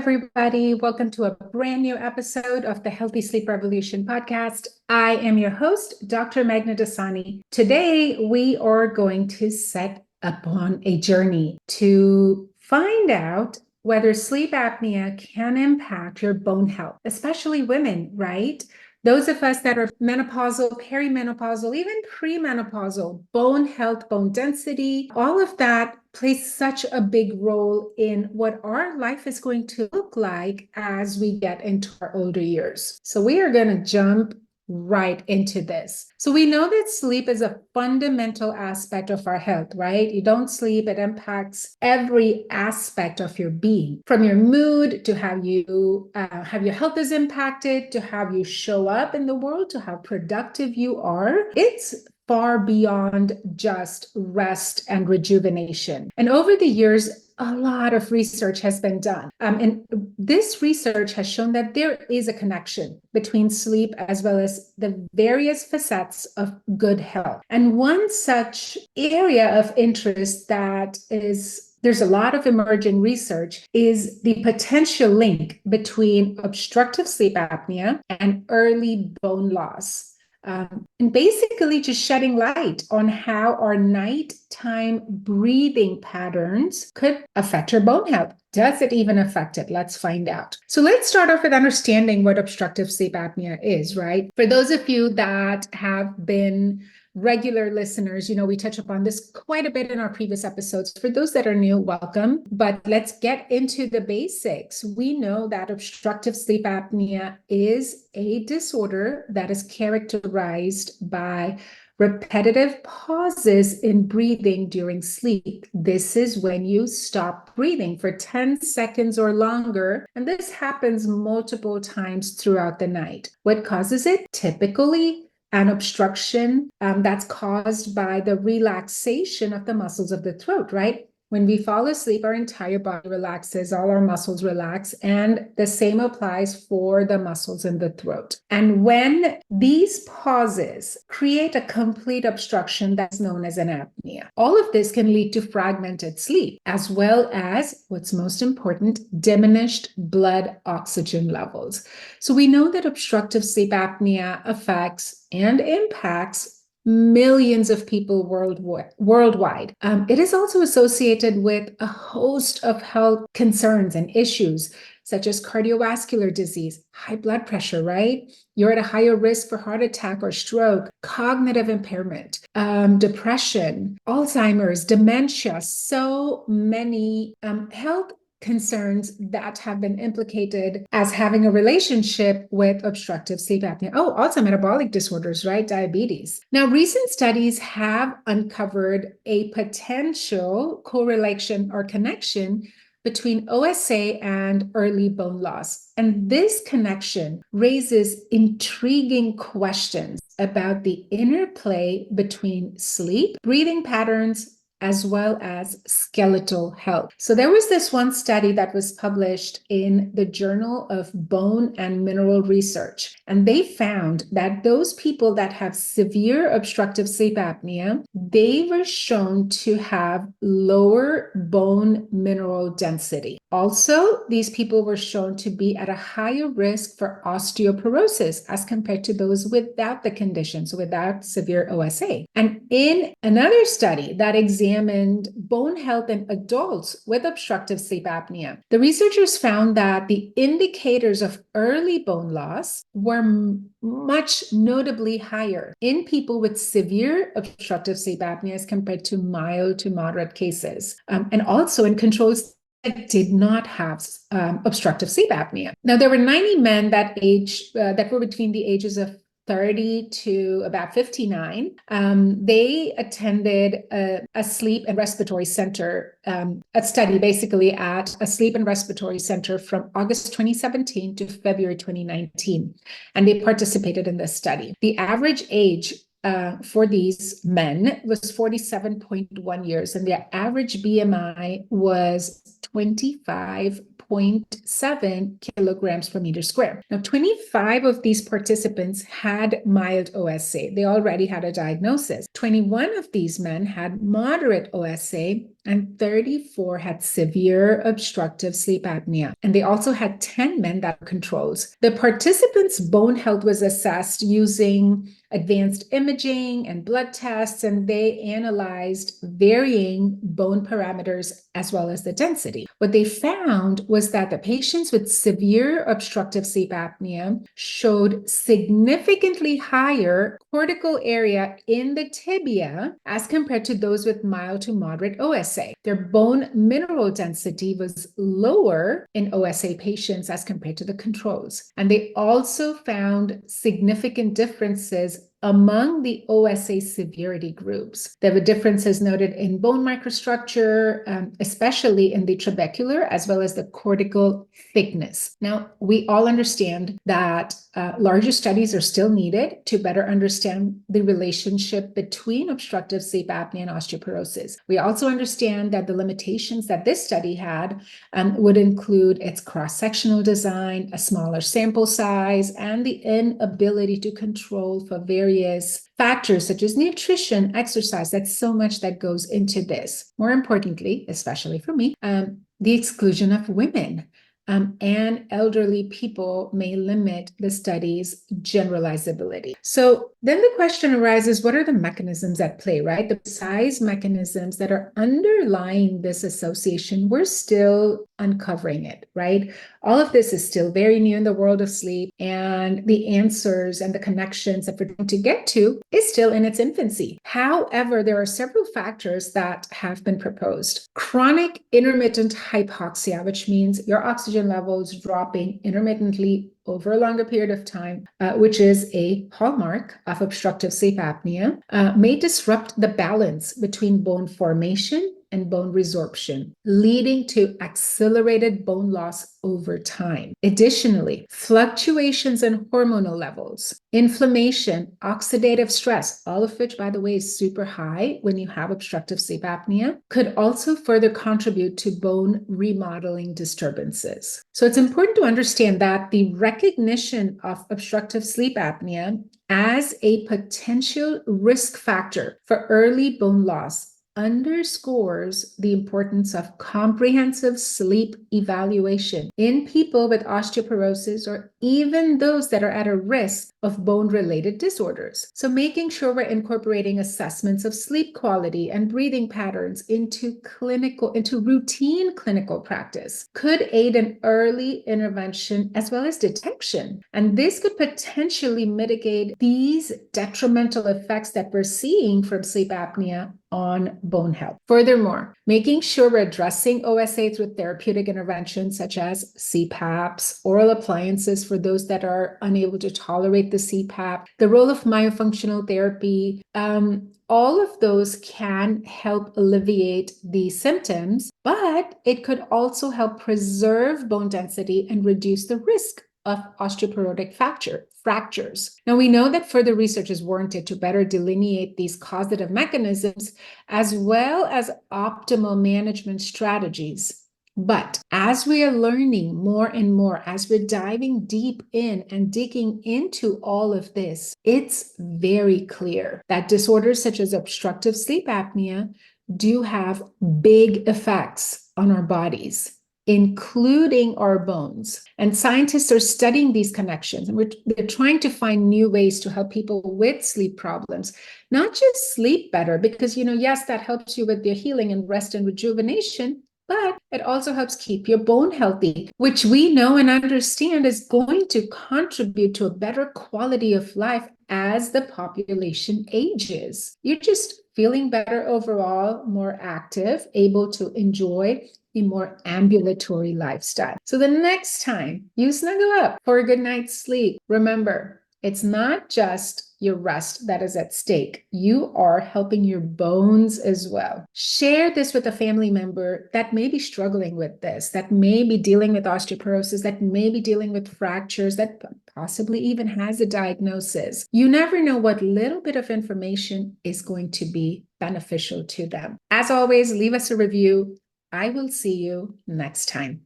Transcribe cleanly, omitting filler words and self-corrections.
everybody. Welcome to a brand new episode of the Healthy Sleep Revolution podcast. I am your host, Dr. Meghna Dassani. Today, we are going to set upon a journey to find out whether sleep apnea can impact your bone health, especially women, right? Those of us that are menopausal, perimenopausal, even premenopausal, bone health, bone density, all of that plays such a big role in what our life is going to look like as we get into our older years. So we are going to jump right into this. So we know that sleep is a fundamental aspect of our health, right? You don't sleep, it impacts every aspect of your being, from your mood to how your health is impacted, to how you show up in the world, to how productive you are. It's far beyond just rest and rejuvenation. And over the years, a lot of research has been done. And this research has shown that there is a connection between sleep as well as the various facets of good health. And one such area of interest there's a lot of emerging research is the potential link between obstructive sleep apnea and early bone loss. And basically just shedding light on how our nighttime breathing patterns could affect your bone health. Does it even affect it? Let's find out. So let's start off with understanding what obstructive sleep apnea is, right? For those of you that have been regular listeners, we touch upon this quite a bit in our previous episodes. For those that are new, welcome. But let's get into the basics. We know that obstructive sleep apnea is a disorder that is characterized by repetitive pauses in breathing during sleep. This is when you stop breathing for 10 seconds or longer, and this happens multiple times throughout the night. What causes it? Typically, an obstruction that's caused by the relaxation of the muscles of the throat, right? When we fall asleep, our entire body relaxes, all our muscles relax, and the same applies for the muscles in the throat. And when these pauses create a complete obstruction that's known as an apnea, all of this can lead to fragmented sleep, as well as, what's most important, diminished blood oxygen levels. So we know that obstructive sleep apnea affects and impacts millions of people worldwide. It is also associated with a host of health concerns and issues, such as cardiovascular disease, high blood pressure, right? You're at a higher risk for heart attack or stroke, cognitive impairment, depression, Alzheimer's, dementia, so many health concerns that have been implicated as having a relationship with obstructive sleep apnea. Oh, also metabolic disorders, right? Diabetes. Now, recent studies have uncovered a potential correlation or connection between OSA and early bone loss. And this connection raises intriguing questions about the interplay between sleep, breathing patterns, as well as skeletal health. So there was this one study that was published in the Journal of Bone and Mineral Research, and they found that those people that have severe obstructive sleep apnea, they were shown to have lower bone mineral density. Also, these people were shown to be at a higher risk for osteoporosis as compared to those without the condition, so without severe OSA. And in another study that examined bone health in adults with obstructive sleep apnea, the researchers found that the indicators of early bone loss were much notably higher in people with severe obstructive sleep apnea as compared to mild to moderate cases, and also in controls that did not have obstructive sleep apnea. Now, there were 90 men that were between the ages of 30 to about 59. They attended a sleep and respiratory center, a study basically at a sleep and respiratory center from August 2017 to February 2019. And they participated in this study. The average age for these men was 47.1 years, and their average BMI was 25.7 kilograms per meter square. Now, 25 of these participants had mild OSA. They already had a diagnosis. 21 of these men had moderate OSA, and 34 had severe obstructive sleep apnea. And they also had 10 men that were controls. The participants' bone health was assessed using advanced imaging and blood tests, and they analyzed varying bone parameters as well as the density. What they found was that the patients with severe obstructive sleep apnea showed significantly higher cortical area in the tibia as compared to those with mild to moderate OSA. Their bone mineral density was lower in OSA patients as compared to the controls. And they also found significant differences among the OSA severity groups. There were differences noted in bone microstructure, especially in the trabecular as well as the cortical thickness. Now, we all understand that larger studies are still needed to better understand the relationship between obstructive sleep apnea and osteoporosis. We also understand that the limitations that this study had would include its cross-sectional design, a smaller sample size, and the inability to control for various factors such as nutrition, exercise. That's so much that goes into this. More importantly, especially for me, the exclusion of women and elderly people may limit the study's generalizability. So then the question arises, what are the mechanisms at play, right? The precise mechanisms that are underlying this association, we're still uncovering it, right? All of this is still very new in the world of sleep, and the answers and the connections that we're trying to get to is still in its infancy. However, there are several factors that have been proposed. Chronic intermittent hypoxia, which means your oxygen levels dropping intermittently over a longer period of time, which is a hallmark of obstructive sleep apnea, may disrupt the balance between bone formation and bone resorption, leading to accelerated bone loss over time. Additionally, fluctuations in hormonal levels, inflammation, oxidative stress, all of which, by the way, is super high when you have obstructive sleep apnea, could also further contribute to bone remodeling disturbances. So it's important to understand that the recognition of obstructive sleep apnea as a potential risk factor for early bone loss underscores the importance of comprehensive sleep evaluation in people with osteoporosis or even those that are at a risk of bone-related disorders. So making sure we're incorporating assessments of sleep quality and breathing patterns into routine clinical practice could aid in early intervention as well as detection. And this could potentially mitigate these detrimental effects that we're seeing from sleep apnea on bone health. Furthermore, making sure we're addressing OSA through therapeutic interventions such as CPAPs, oral appliances for those that are unable to tolerate the CPAP, the role of myofunctional therapy, all of those can help alleviate the symptoms, but it could also help preserve bone density and reduce the risk of osteoporotic fractures. Now, we know that further research is warranted to better delineate these causative mechanisms as well as optimal management strategies. But as we are learning more and more, as we're diving deep in and digging into all of this, it's very clear that disorders such as obstructive sleep apnea do have big effects on our bodies, including our bones. And scientists are studying these connections, and they're trying to find new ways to help people with sleep problems, not just sleep better, because, yes, that helps you with your healing and rest and rejuvenation, but it also helps keep your bone healthy, which we know and understand is going to contribute to a better quality of life as the population ages. You're just feeling better overall, more active, able to enjoy a more ambulatory lifestyle. So the next time you snuggle up for a good night's sleep, remember, it's not just your rest that is at stake. You are helping your bones as well. Share this with a family member that may be struggling with this, that may be dealing with osteoporosis, that may be dealing with fractures, that possibly even has a diagnosis. You never know what little bit of information is going to be beneficial to them. As always, leave us a review. I will see you next time.